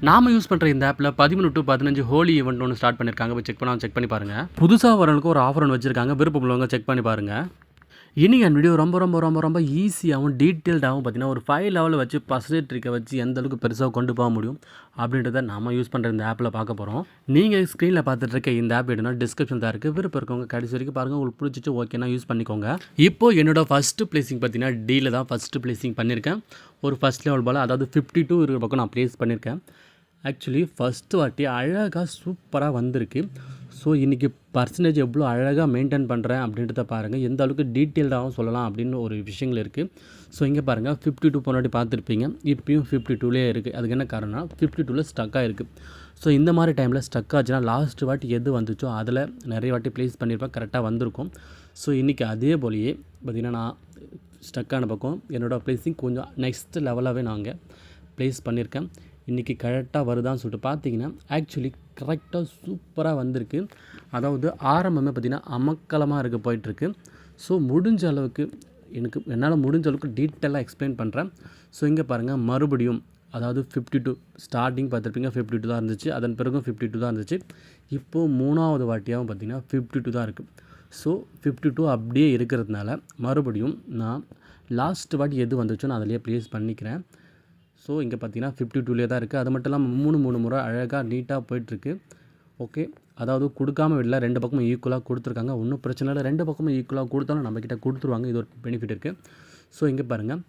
நாம யூஸ் பண்ணுற இந்த ஆப்பில் 13 to 15 ஹோலி ஈவெண்ட் ஒன்று ஸ்டார்ட் பண்ணியிருக்காங்க. போய் செக் பண்ணி பாருங்கள். புதுசாக வரவங்களுக்கு ஒரு ஆஃபர் ஒன்று வச்சுருக்காங்க. விருப்பம் உள்ளவங்க செக் பண்ணி பாருங்கள். இன்றைக்கி அந்த வீடியோ ரொம்ப ஈஸியாகவும் டீட்டெயில்டாகவும் பார்த்தீங்கன்னா ஒரு 5 லெவலில் வச்சு பர்சன்டேஜ் ட்ரிக்கை வச்சு எந்த அளவுக்கு பெருசாக கொண்டு போக முடியும் அப்படின்றத நம்ம யூஸ் பண்ணுற இந்த ஆப்பில் பார்க்க போகிறோம். நீங்கள் ஸ்க்ரீனில் பார்த்துட்டு இருக்க இந்த ஆப் எடுனா டிஸ்கிரிப்ஷன் தான் இருக்குது. விருப்பம் இருக்கவங்க கடைசி வரைக்கும் பாருங்கள். உங்களுக்கு பிடிச்சிட்டு ஓகேனா யூஸ் பண்ணிக்கோங்க. இப்போது என்னோட ஃபஸ்ட்டு பிளேசிங் பார்த்தீங்கன்னா டீல தான் ஃபஸ்ட்டு பிளேசிங் பண்ணியிருக்கேன். ஒரு ஃபஸ்ட் லெவல் பால், அதாவது 52 இருக்கிற பக்கம் நான் ப்ளேஸ் பண்ணியிருக்கேன். ஆக்சுவலி ஃபஸ்ட்டு வாட்டி அழகாக சூப்பராக வந்திருக்கு. ஸோ இன்றைக்கி பர்சன்டேஜ் எவ்வளோ அழகாக மெயின்டைன் பண்ணுறேன் அப்படின்றத பாருங்கள். எந்த அளவுக்கு டீட்டெயில்டாகவும் சொல்லலாம் அப்படின்னு ஒரு விஷயங்கள் இருக்குது. ஸோ இங்கே பாருங்கள் 52 போனாட்டி பார்த்துருப்பீங்க. இப்பயும் 52லேயே இருக்குது. அதுக்கு என்ன காரணம்னா 52ல் ஸ்டக்காக இருக்குது. ஸோ இந்த மாதிரி டைமில் ஸ்டக் ஆச்சுன்னா லாஸ்ட் வாட்டி எது வந்துச்சோ அதில் நிறைய வாட்டி ப்ளேஸ் பண்ணியிருப்பேன், கரெக்டாக வந்திருக்கும். ஸோ இன்றைக்கி அதே போலேயே பார்த்திங்கன்னா நான் ஸ்டக்கான பக்கம் என்னோடய ப்ளேஸிங் கொஞ்சம் நெக்ஸ்ட் லெவலாகவே நாங்கள் ப்ளேஸ் பண்ணியிருக்கேன். இன்றைக்கி கரெக்டாக வருதான்னு சொல்லிட்டு பார்த்தீங்கன்னா ஆக்சுவலி கரெக்டாக சூப்பராக வந்திருக்கு. அதாவது ஆரம்பமே பார்த்திங்கன்னா அமக்கலமாக இருக்க போயிட்டுருக்கு. ஸோ முடிஞ்ச அளவுக்கு என்னால் முடிஞ்ச அளவுக்கு டீட்டெயிலாக எக்ஸ்பிளைன் பண்ணுறேன். ஸோ இங்கே பாருங்கள் மறுபடியும் அதாவது 52 ஸ்டார்டிங் பார்த்துருப்பீங்க 52 தான் இருந்துச்சு. அதன் பிறகும் 52 தான் இருந்துச்சு. இப்போது 3வது வாட்டியாகவும் பார்த்திங்கன்னா 52 தான் இருக்குது. ஸோ 52 அப்படியே இருக்கிறதுனால மறுபடியும் நான் லாஸ்ட் வாட்டி எது வந்துச்சோ நான் அதிலேயே ப்ளேஸ் பண்ணிக்கிறேன். ஸோ இங்கே பார்த்தீங்கன்னா 52லேயே தான் இருக்குது. அது மட்டும் இல்லாமல் 3 முறை அழகாக நீட்டாக போயிட்டுருக்கு. ஓகே, அதாவது கொடுக்காம விடல, 2 பக்கமும் ஈக்குவலாக கொடுத்துருக்காங்க. ஒன்றும் பிரச்சனை இல்லை. 2 பக்கமும் ஈக்குவலாக கொடுத்தாலும் நம்மக்கிட்ட கொடுத்துருவாங்க. இது ஒரு பெனிஃபிட் இருக்குது. ஸோ இங்கே பாருங்கள்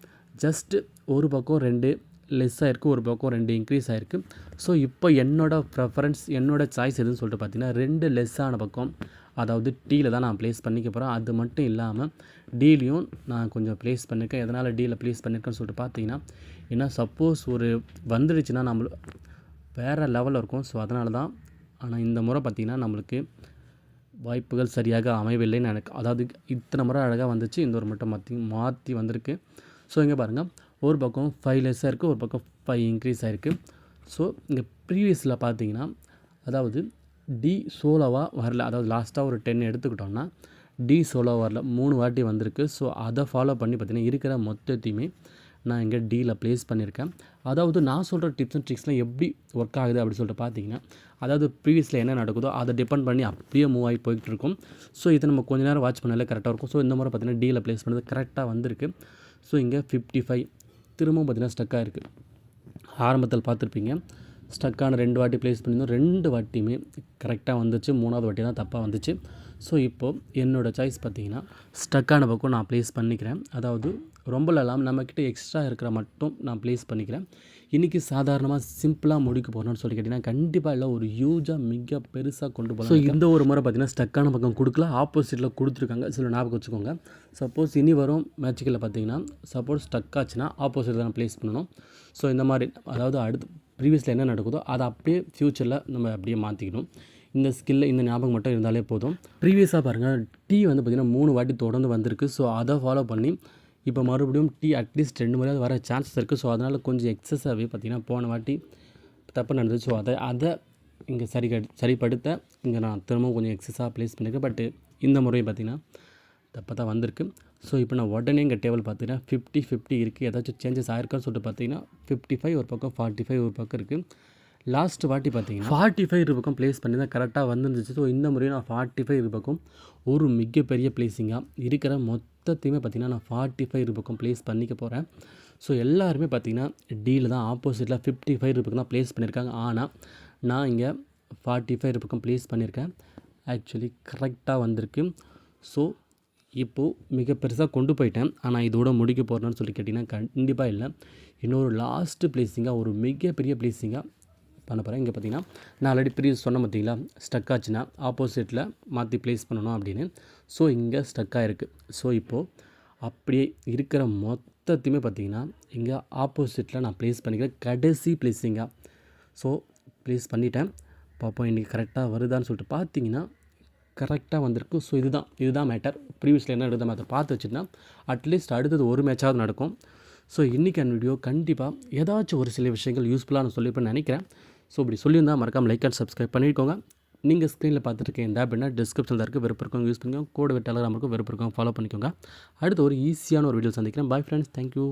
ஜஸ்ட்டு ஒரு பக்கம் 2 லெஸ் ஆகிருக்கு, ஒரு பக்கம் 2 இன்க்ரீஸ் ஆகிருக்கு. ஸோ இப்போ என்னோடய ப்ரெஃபரன்ஸ் என்னோடய சாய்ஸ் எதுன்னு சொல்லிட்டு பார்த்தீங்கன்னா 2 லெஸ்ஸான பக்கம், அதாவது டீயில் தான் நான் ப்ளேஸ் பண்ணிக்க போகிறேன். அது மட்டும் இல்லாமல் டீலையும் நான் கொஞ்சம் ப்ளேஸ் பண்ணியிருக்கேன். எதனால் டீயில் ப்ளேஸ் பண்ணியிருக்கேன்னு சொல்லிட்டு பார்த்தீங்கன்னா, ஏன்னா சப்போஸ் ஒரு வந்துடுச்சுன்னா வேறு லெவலில் இருக்கும். ஸோ அதனால தான். ஆனால் இந்த முறை பார்த்திங்கன்னா நம்மளுக்கு வாய்ப்புகள் சரியாக அமையவில்லைன்னு எனக்கு, அதாவது இத்தனை முறை அழகாக வந்துச்சு, இந்த ஒரு மட்டும் மாற்றி வந்திருக்கு. ஸோ இங்கே பாருங்கள் ஒரு பக்கம் 5 லெஸ்ஸாக இருக்குது, ஒரு பக்கம் 5 இன்க்ரீஸ் ஆகிருக்கு. ஸோ இங்கே ப்ரீவியஸில் பார்த்தீங்கன்னா அதாவது டி சோலோவாக வரல, அதாவது லாஸ்ட்டாக ஒரு 10 எடுத்துக்கிட்டோம்னா டி சோலோவாக வரல, 3 வாட்டி வந்திருக்கு. ஸோ அதை ஃபாலோ பண்ணி பார்த்திங்கன்னா இருக்கிற மொத்தத்தையுமே நான் இங்கே டீயில் ப்ளேஸ் பண்ணியிருக்கேன். அதாவது நான் சொல்கிற டிப்ஸ் அண்ட் ட்ரிக்ஸ்லாம் எப்படி ஒர்க் ஆகுது அப்படின்னு சொல்லிட்டு பார்த்தீங்கன்னா, அதாவது ப்ரீவியஸில் என்ன நடக்குதோ அதை டிபெண்ட் பண்ணி அப்படியே மூவ் ஆகி போய்கிட்டு இருக்கும். ஸோ இதை நம்ம கொஞ்ச நேரம் வாட்ச் பண்ணாலே கரெக்டாக இருக்கும். ஸோ இந்த முறை பார்த்திங்கன்னா டீயில் ப்ளேஸ் பண்ணது கரெக்டாக வந்திருக்கு. ஸோ இங்கே 55 திரும்பவும் பார்த்திங்கன்னா ஸ்டக்காக இருக்குது. ஆரம்பத்தில் பார்த்துருப்பீங்க ஸ்டக்கான 2 வாட்டி ப்ளேஸ் பண்ணியிருந்தோம். 2 வாட்டியுமே கரெக்டாக வந்துச்சு. 3வது வாட்டி தான் தப்பாக வந்துச்சு. ஸோ இப்போது என்னோடய சாய்ஸ் பார்த்திங்கன்னா ஸ்டக்கான பக்கம் நான் ப்ளேஸ் பண்ணிக்கிறேன். அதாவது ரொம்ப இல்லாமல் நம்மக்கிட்ட எக்ஸ்ட்ரா இருக்கிற மட்டும் நான் ப்ளேஸ் பண்ணிக்கிறேன். இன்றைக்கி சாதாரணமாக சிம்பிளாக முடிக்க போகிறோன்னு சொல்லி கேட்டிங்கன்னா கண்டிப்பாக இல்லை, ஒரு ஹியூஜாக மிக பெருசாக கொண்டு போகலாம். ஸோ இந்த ஒரு முறை பார்த்திங்கன்னா ஸ்டக்கான பக்கம் கொடுக்கல, ஆப்போசிட்டில் கொடுத்துருக்காங்க. சில ஞாபகம் வச்சுக்கோங்க. சப்போஸ் இனி வரும் மேட்சுகளில் பார்த்திங்கன்னா சப்போஸ் ஸ்டக் ஆச்சுன்னா ஆப்போசிட்டில் தான் ப்ளேஸ் பண்ணணும். ஸோ இந்த மாதிரி அதாவது அடுத்து ப்ரீவியஸில் என்ன நடக்குதோ அதை அப்படியே ஃப்யூச்சரில் நம்ம அப்படியே மாற்றிக்கணும். இந்த ஸ்கில்ல இந்த ஞாபகம் மட்டும் இருந்தாலே போதும். ப்ரீவியஸாக பாருங்கள் டீ வந்து பார்த்திங்கன்னா 3 வாட்டி தொடர்ந்து வந்திருக்கு. ஸோ அதை ஃபாலோ பண்ணி இப்போ மறுபடியும் டீ அட்லீஸ்ட் 2 முறையாவது வர சான்சஸ் இருக்குது. ஸோ அதனால் கொஞ்சம் எக்ஸஸாகவே பார்த்திங்கன்னா போன வாட்டி தப்பு நடந்துச்சு. ஸோ அதை இங்கே சரிப்படுத்த இங்கே நான் திரும்பவும் கொஞ்சம் எக்ஸஸாக ப்ளேஸ் பண்ணியிருக்கேன். பட் இந்த முறையும் பார்த்திங்கன்னா தப்பாக தான் வந்திருக்கு. ஸோ இப்போ நான் உடனே இங்கே டேபிள் பார்த்தீங்கன்னா 50-50 இருக்குது. ஏதாச்சும் சேஞ்சஸ் ஆயிருக்கான்னு சொல்லிட்டு பார்த்தீங்கன்னா 55 ஒரு பக்கம், 45 ஒரு பக்கம் இருக்குது. லாஸ்ட் வாட்டி பார்த்தீங்கன்னா 45 ஒரு பக்கம் ப்ளேஸ் பண்ணி தான் கரெக்டாக வந்துருந்துச்சு. ஸோ இந்த முறையும் நான் 45 ஒரு பக்கம் ஒரு மிகப்பெரிய ப்ளேஸிங்காக இருக்கிற மொத்தத்தையுமே பார்த்திங்கன்னா நான் 45 ஒரு பக்கம் ப்ளேஸ் பண்ணிக்க போகிறேன். ஸோ எல்லாருமே பார்த்திங்கன்னா டீல் தான் ஆப்போசிட்டில் 55 ஒரு பக்கம் தான் ப்ளேஸ் பண்ணியிருக்காங்க. ஆனால் நான் இங்கே 45 ஒரு பக்கம் ப்ளேஸ் பண்ணியிருக்கேன். ஆக்சுவலி கரெக்டாக வந்திருக்கு. ஸோ இப்போது மிக பெருசாக கொண்டு போயிட்டேன். ஆனால் இதோட முடிக்க போகிறேன்னு சொல்லி கேட்டிங்கன்னா கண்டிப்பாக இல்லை. இன்னொரு லாஸ்ட்டு ப்ளேஸிங்காக ஒரு மிகப்பெரிய ப்ளேஸிங்காக பண்ண போகிறேன். இங்கே பார்த்திங்கன்னா நான் ஆல்ரெடி ப்ரீவியஸ் சொன்ன பார்த்திங்களா ஸ்டக் ஆச்சுன்னா ஆப்போசிட்டில் மாற்றி ப்ளேஸ் பண்ணணும் அப்படின்னு. ஸோ இங்கே ஸ்டக்காக இருக்குது. ஸோ இப்போது அப்படியே இருக்கிற மொத்தத்தையுமே பார்த்திங்கன்னா இங்கே ஆப்போசிட்டில் நான் ப்ளேஸ் பண்ணிக்கிறேன் கடைசி ப்ளேஸிங்காக. ஸோ ப்ளேஸ் பண்ணிட்டேன். பார்ப்போம் இன்றைக்கி கரெக்டாக வருதான்னு சொல்லிட்டு பார்த்தீங்கன்னா கரெக்டாக வந்திருக்கு. ஸோ இதுதான் மேட்டர். ப்ரீவியஸில் என்ன எடுத்த மேட்டர் பார்த்து வச்சுன்னா அட்லீஸ்ட் அடுத்தது ஒரு மேட்சாவது நடக்கும். ஸோ இன்றைக்கான வீடியோ கண்டிப்பாக ஏதாச்சும் ஒரு சில விஷயங்கள் யூஸ்ஃபுல்லாக நான் சொல்லியிருப்பேன்னு நினைக்கிறேன். ஸோ இப்படி சொல்லியிருந்தால் மறக்காமல் லைக் அண்ட் சப்ஸ்கிரைப் பண்ணிக்கோங்க. நீங்கள் ஸ்க்ரீனில் பார்த்துட்டு இந்த ஆப் என்ன டிஸ்கிரிப்ஷனில் இருக்குது, விருப்பம் இருக்கவங்க யூஸ் பண்ணிக்கோங்க. கூட டெலகிராம் இருக்கும், விருப்பம் இருக்கவங்க ஃபாலோ பண்ணிக்கோங்க. அடுத்து ஒரு ஈஸியான ஒரு வீடியோ சந்திக்கிறேன். Bye friends, thank you.